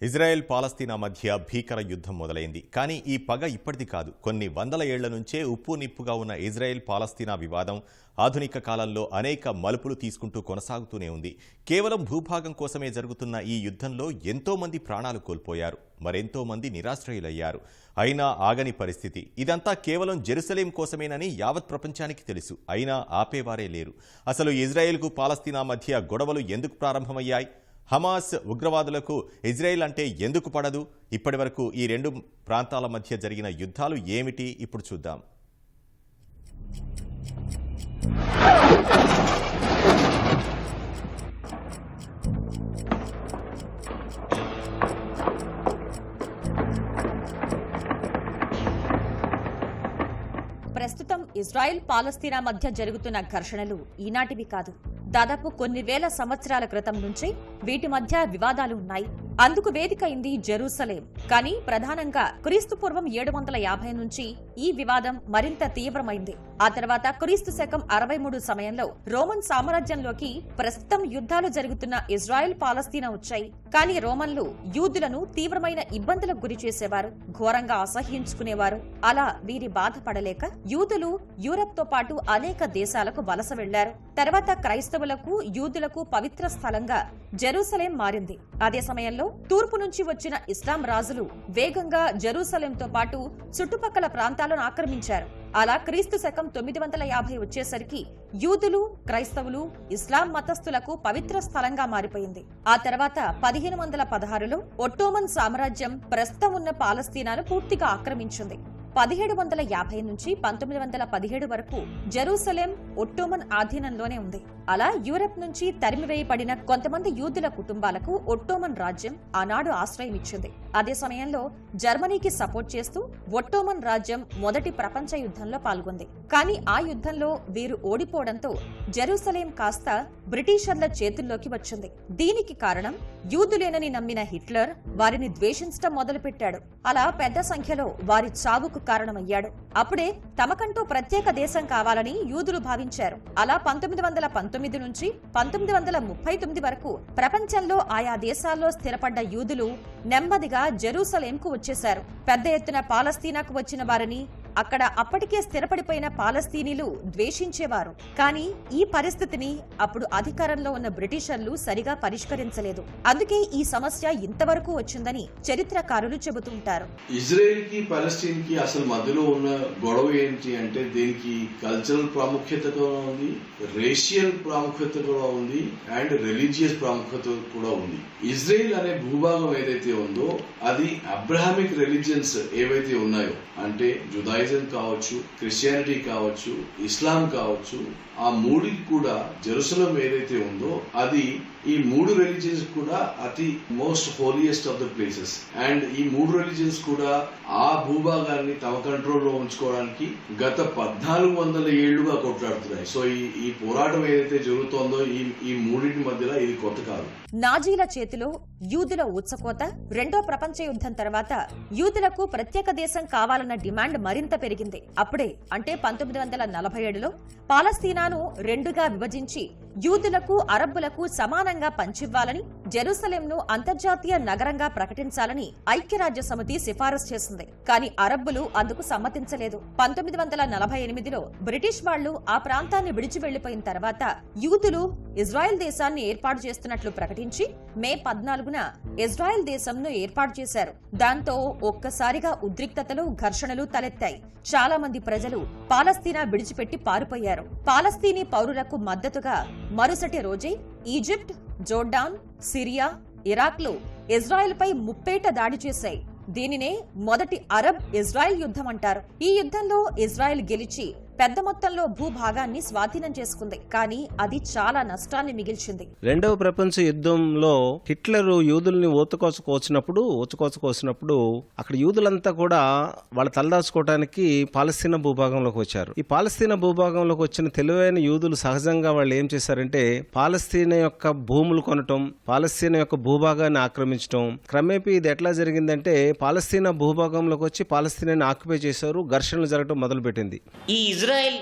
Israel పాలస్తీనా మధ్య భీకర యుద్ధం మొదలైంది. కానీ ఈ పగ ఇప్పటిది కాదు. కొన్ని వందల ఏళ్ల నుంచే ఉప్పు నిప్పుగా ఉన్న ఇజ్రాయెల్ పాలస్తీనా వివాదం ఆధునిక కాలంలో అనేక మలుపులు తీసుకుంటూ కొనసాగుతూనే ఉంది. కేవలం భూభాగం కోసమే జరుగుతున్న ఈ యుద్ధంలో ఎంతో మంది ప్రాణాలు కోల్పోయారు, మరెంతో మంది నిరాశ్రయులయ్యారు. అయినా ఆగని పరిస్థితి. ఇదంతా కేవలం జెరూసలేం కోసమేనని యావత్ ప్రపంచానికి తెలుసు. అయినా ఆపేవారే లేరు. అసలు ఇజ్రాయెల్కు పాలస్తీనా మధ్య గొడవలు ఎందుకు ప్రారంభమయ్యాయి? హమాస్ ఉగ్రవాదులకు ఇజ్రాయెల్ అంటే ఎందుకు పడదు? ఇప్పటివరకు ఈ రెండు ప్రాంతాల మధ్య జరిగిన యుద్ధాలు ఏమిటి? ఇప్పుడు చూద్దాం. ప్రస్తుతం ఇజ్రాయెల్ పాలస్తీనా మధ్య జరుగుతున్న ఘర్షణలు ఈనాటివి కాదు. దాదాపు కొన్ని వేల సంవత్సరాల క్రితం నుంచి వీటి మధ్య వివాదాలు ఉన్నాయి. అందుకు వేదిక అయింది జెరూసలేం. కానీ ప్రధానంగా క్రీస్తుపూర్వం 750 నుంచి ఈ వివాదం మరింత తీవ్రమైంది. ఆ తర్వాత క్రీస్తు శకం 63 సమయంలో రోమన్ సామ్రాజ్యంలోకి ప్రస్తుతం యుద్ధాలు జరుగుతున్న ఇజ్రాయెల్ పాలస్తీనా వచ్చాయి. కానీ రోమన్లు యూదులను తీవ్రమైన ఇబ్బందులకు గురి చేసేవారు, ఘోరంగా అసహ్యించుకునేవారు. అలా వీరి బాధపడలేక యూదులు యూరప్ తో పాటు అనేక దేశాలకు వలస వెళ్లారు. తర్వాత క్రైస్తవులకు యూదులకు పవిత్ర స్థలంగా జెరూసలేం మారింది. అదే సమయంలో తూర్పు నుంచి వచ్చిన ఇస్లాం రాజులు వేగంగా జెరూసలేంతో పాటు చుట్టుపక్కల ప్రాంతాలను ఆక్రమించారు. అలా క్రీస్తు శకం 950 వచ్చేసరికి యూదులు, క్రైస్తవులు, ఇస్లాం మతస్థులకు పవిత్ర స్థలంగా మారిపోయింది. ఆ తర్వాత 1516లో ఒట్టోమన్ సామ్రాజ్యం ప్రస్తుతం ఉన్న పాలస్తీనాను పూర్తిగా ఆక్రమించింది. 1750 నుంచి 1917 వరకు జెరూసలేం ఒట్టోమన్ ఆధీనంలోనే ఉంది. అలా యూరప్ నుంచి తరిమివేయబడిన కొంతమంది యూదుల కుటుంబాలకు ఒట్టోమన్ రాజ్యం ఆనాడు ఆశ్రయం ఇచ్చింది. అదే సమయంలో జర్మనీకి సపోర్ట్ చేస్తూ ఒట్టోమన్ రాజ్యం మొదటి ప్రపంచ యుద్ధంలో పాల్గొంది. కానీ ఆ యుద్ధంలో వీరు ఓడిపోవడంతో జెరూసలేం కాస్త బ్రిటిషర్ల చేతుల్లోకి వచ్చింది. దీనికి కారణం యూదులేనని నమ్మిన హిట్లర్ వారిని ద్వేషించడం మొదలుపెట్టాడు. అలా పెద్ద సంఖ్యలో వారి చావుకు కారణమయ్యాడు. అప్పుడే తమకంటూ ప్రత్యేక దేశం కావాలని యూదులు భావించారు. అలా 1919 నుంచి 1939 వరకు ప్రపంచంలో ఆయా దేశాల్లో స్థిరపడ్డ యూదులు నెమ్మదిగా జెరూసలేంకు వచ్చేశారు. పెద్ద ఎత్తున పాలస్తీనాకు వచ్చిన వారిని అక్కడ అప్పటికే స్థిరపడిపోయిన పాలస్తీనీలు ద్వేషించేవారు. కానీ ఈ పరిస్థితిని అప్పుడు అధికారంలో ఉన్న బ్రిటిషర్లు సరిగా పరిష్కరించలేదు. అందుకే ఈ సమస్య ఇంతవరకు వచ్చిందని చరిత్రకారులు చెబుతుంటారు. ఇజ్రాయెల్ కి పాలస్తీన్ కి అసలు మధ్యలో ఉన్న గొడవ ఏంటి అంటే దీనికి కల్చరల్ ప్రాముఖ్యత కూడా ఉంది, రేషియల్ ప్రాముఖ్యత కూడా ఉంది, అండ్ రిలీజియస్ ప్రాముఖ్యత కూడా ఉంది. ఇజ్రాయెల్ అనే భూభాగం ఏదైతే ఉందో అది అబ్రహామిక్ రిలీజియన్స్ ఏవైతే ఉన్నాయో అంటే జుదాయిజం కావచ్చు, క్రిస్టియానిటీ కావచ్చు, ఇస్లాం కావచ్చు, ఆ మూడికి కూడా జెరూసలేం ఏదైతే ఉందో అది ఈ మూడు రిలీజియన్స్ కూడా అతి most holiest of the places. And ఈ మూడు రిలీజియన్స్ కూడా ఆ భూభాగాన్ని తమ కంట్రోల్లో ఉంచుకోవడానికి గత 1400 ఏళ్లుగా కొట్లాడుతున్నాయి. సో ఈ పోరాటం ఏదైతే జరుగుతోందో ఈ మూడింటి మధ్యలో ఇది కొత్త కాదు. నాజీల చేతిలో యూదుల ఊచకోత, రెండో ప్రపంచ యుద్ధం తర్వాత యూదులకు ప్రత్యేక దేశం కావాలన్న డిమాండ్ మరింత పెరిగింది. అప్పుడే అంటే 1947లో పాలస్తీనాను రెండుగా విభజించి యూదులకు, అరబ్బులకు సమానంగా పంచివ్వాలని, జెరూసలేంను అంతర్జాతీయ నగరంగా ప్రకటించాలని ఐక్యరాజ్య సమితి సిఫారసు చేసింది. కానీ అరబ్బులు అందుకు సమ్మతించలేదు. 1948లో బ్రిటిష్ వాళ్లు ఆ ప్రాంతాన్ని విడిచి వెళ్లిపోయిన తర్వాత యూదులు ఇజ్రాయెల్ దేశాన్ని ఏర్పాటు చేస్తున్నట్లు ప్రకటించి మే 14న ఇజ్రాయెల్ దేశంను ఏర్పాటు చేశారు. దాంతో ఒక్కసారిగా ఉద్రిక్తతలు, ఘర్షణలు తలెత్తాయి. చాలా మంది ప్రజలు పాలస్తీనా విడిచిపెట్టి పారిపోయారు. పాలస్తీనీ పౌరులకు మద్దతుగా మరుసటి రోజే ఈజిప్ట్, జోర్డాన్, సిరియా, ఇరాక్లు ఇజ్రాయెల్ పై ముప్పేట దాడి చేశాయి. దీనినే మొదటి అరబ్ ఇజ్రాయెల్ యుద్ధం అంటారు. ఈ యుద్ధంలో ఇజ్రాయెల్ గెలిచి పెద్ద మొత్తంలో భూభాగాన్ని స్వాధీనం చేసుకుంది. కానీ అది చాలా నష్టాన్ని మిగిల్చింది. రెండవ ప్రపంచ యుద్ధంలో హిట్లర్ యూదుల్ని ఊచకోసుకొచ్చినప్పుడు అక్కడ యూదులంతా కూడా వాళ్ళ తలదాచుకోవడానికి పాలస్తీనా భూభాగంలోకి వచ్చారు. ఈ పాలస్తీనా భూభాగంలోకి వచ్చిన తెలివైన యూదులు సహజంగా వాళ్ళు ఏం చేశారంటే పాలస్తీనా యొక్క భూములు కొనటం, పాలస్తీనా యొక్క భూభాగాన్ని ఆక్రమించడం. క్రమేపీ ఇది ఎట్లా జరిగిందంటే పాలస్తీనా భూభాగంలోకి వచ్చి పాలస్తీనాని ఆక్యుపై చేశారు. ఘర్షణలు జరగడం మొదలుపెట్టింది. ఈ ఇజ్రాయెల్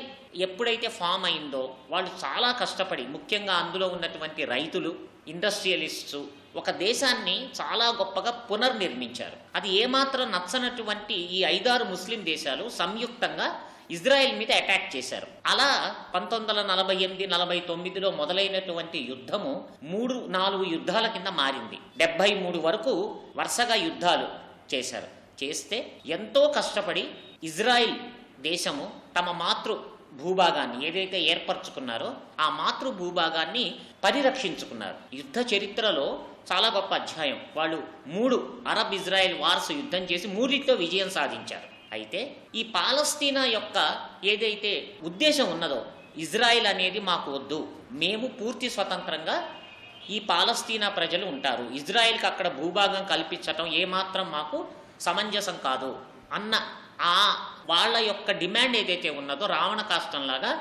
ఎప్పుడైతే ఫామ్ అయిందో వాళ్ళు చాలా కష్టపడి, ముఖ్యంగా అందులో ఉన్నటువంటి రైతులు, ఇండస్ట్రియలిస్ట్స్, ఒక దేశాన్ని చాలా గొప్పగా పునర్నిర్మించారు. అది ఏమాత్రం నచ్చనటువంటి ఈ 5-6 ముస్లిం దేశాలు సంయుక్తంగా ఇజ్రాయెల్ మీద అటాక్ చేశారు. అలా 1948-49లో మొదలైనటువంటి యుద్ధము 3-4 యుద్ధాల కింద మారింది. 73 వరకు వరుసగా యుద్ధాలు చేశారు. చేస్తే ఎంతో కష్టపడి ఇజ్రాయిల్ దేశము తమ మాతృ భూభాగాన్ని ఏదైతే ఏర్పరచుకున్నారో ఆ మాతృ భూభాగాన్ని పరిరక్షించుకున్నారు. యుద్ధ చరిత్రలో చాలా గొప్ప అధ్యాయం. వాళ్ళు 3 అరబ్ ఇజ్రాయెల్ వార్స్ యుద్ధం చేసి 3తో విజయం సాధించారు. అయితే ఈ పాలస్తీనా యొక్క ఏదైతే ఉద్దేశం ఉన్నదో, ఇజ్రాయెల్ అనేది మాకు వద్దు, మేము పూర్తి స్వతంత్రంగా ఈ పాలస్తీనా ప్రజలు ఉంటారు, ఇజ్రాయెల్కి అక్కడ భూభాగం కల్పించటం ఏమాత్రం మాకు సమంజసం కాదు అన్న ఆ వాళ్ళ యొక్క డిమాండ్ ఏదైతే ఉన్నదో రావణ కాష్టంలాగా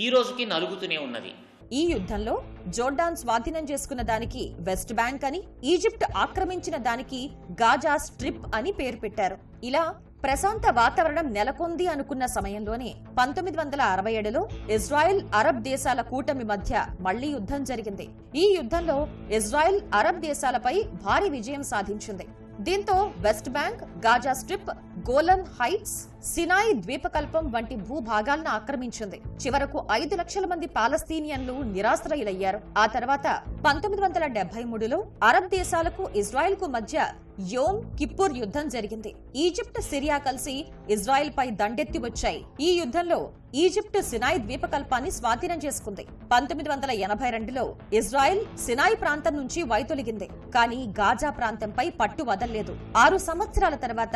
ఈ రోజుకి నలుగుతూనే ఉన్నది. ఈ యుద్ధంలో జోర్డాన్ స్వాధీనం చేసుకున్న దానికి వెస్ట్ బ్యాంక్ అని, ఈజిప్ట్ ఆక్రమించిన దానికి గాజా స్ట్రిప్ అని పేరు పెట్టారు. ఇలా ప్రశాంత వాతావరణం నెలకొంది అనుకున్న సమయంలోనే 1967లో ఇజ్రాయెల్ అరబ్ దేశాల కూటమి మధ్య మళ్లీ యుద్ధం జరిగింది. ఈ యుద్ధంలో ఇజ్రాయెల్ అరబ్ దేశాలపై భారీ విజయం సాధించింది. దీంతో West Bank, Gaza Strip, Golan Heights, Sinai ద్వీపకల్పం వంటి భూభాగాలను ఆక్రమించింది. చివరకు 5 లక్షల మంది పాలస్తీనియన్లు నిరాశ్రయులయ్యారు. ఆ తర్వాత 1973లో అరబ్ దేశాలకు ఇజ్రాయెల్ కు మధ్య యోమ్ కిప్పుర్ యుద్ధం జరిగింది. ఈజిప్ట్, సిరియా కలిసి ఇజ్రాయెల్ పై దండెత్తి వచ్చాయి. ఈ యుద్ధంలో ఈజిప్ట్ సినాయి ద్వీపకల్పాన్ని స్వాధీనం చేసుకుంది. 1982లో ఇజ్రాయెల్ సినాయి ప్రాంతం నుంచి వైతొలిగింది. కానీ గాజా ప్రాంతంపై పట్టు వదల్లేదు. 6 సంవత్సరాల తర్వాత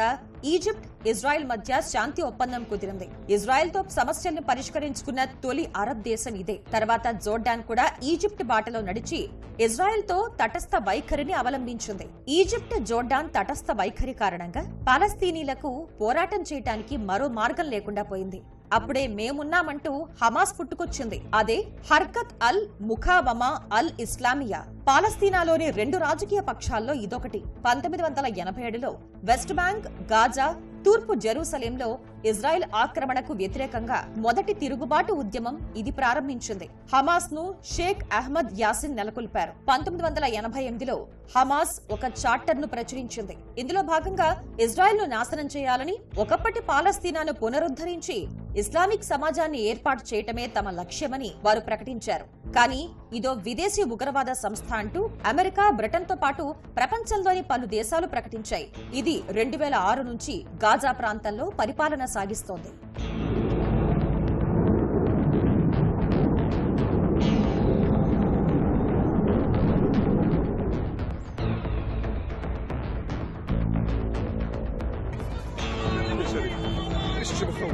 ఈజిప్ట్, ఇజ్రాయెల్ మధ్య శాంతి ఒప్పందం కుదిరింది. ఇజ్రాయెల్ తో సమస్యలను పరిష్కరించుకున్న తొలి అరబ్ దేశం ఇదే. తర్వాత జోర్డాన్ కూడా ఈజిప్ట్ బాటలో నడిచి ఇజ్రాయెల్ తో తటస్థ వైఖరిని అవలంబించింది. ఈజిప్ట్, జోర్డాన్ తటస్థ వైఖరి కారణంగా పాలస్తీనీలకు పోరాటం చేయడానికి మరో మార్గం లేకుండా పోయింది. అప్పుడే మేమున్నామంటూ హమాస్ పుట్టుకొచ్చింది. అదే హర్కత్ అల్ ముఖావమా అల్ ఇస్లామియా. పాలస్తీనాలోని 2 రాజకీయ పక్షాల్లో ఇదొకటి. 1987లో వెస్ట్ బ్యాంక్, గాజా, తూర్పు జెరూసలేంలో ఇజ్రాయెల్ ఆక్రమణకు వ్యతిరేకంగా మొదటి తిరుగుబాటు ఉద్యమం ఇది ప్రారంభించింది. హమాస్ ను షేక్ అహ్మద్ యాసిన్ నెలకొల్పారు. 1988లో హమాస్ ఒక చార్టర్ ను ప్రచురించింది. ఇందులో భాగంగా ఇజ్రాయెల్ ను నాశనం చేయాలని, ఒకప్పటి పాలస్తీనాను పునరుద్ధరించి ఇస్లామిక్ సమాజాన్ని ఏర్పాటు చేయటమే తమ లక్ష్యమని వారు ప్రకటించారు. కానీ ఇదో విదేశీ ఉగ్రవాద సంస్థ అంటూ అమెరికా, బ్రిటన్ తో పాటు ప్రపంచంలోని పలు దేశాలు ప్రకటించాయి. ఇది 2006 నుంచి గాజా ప్రాంతంలో పరిపాలన సాగిస్తోంది. Is er. Is er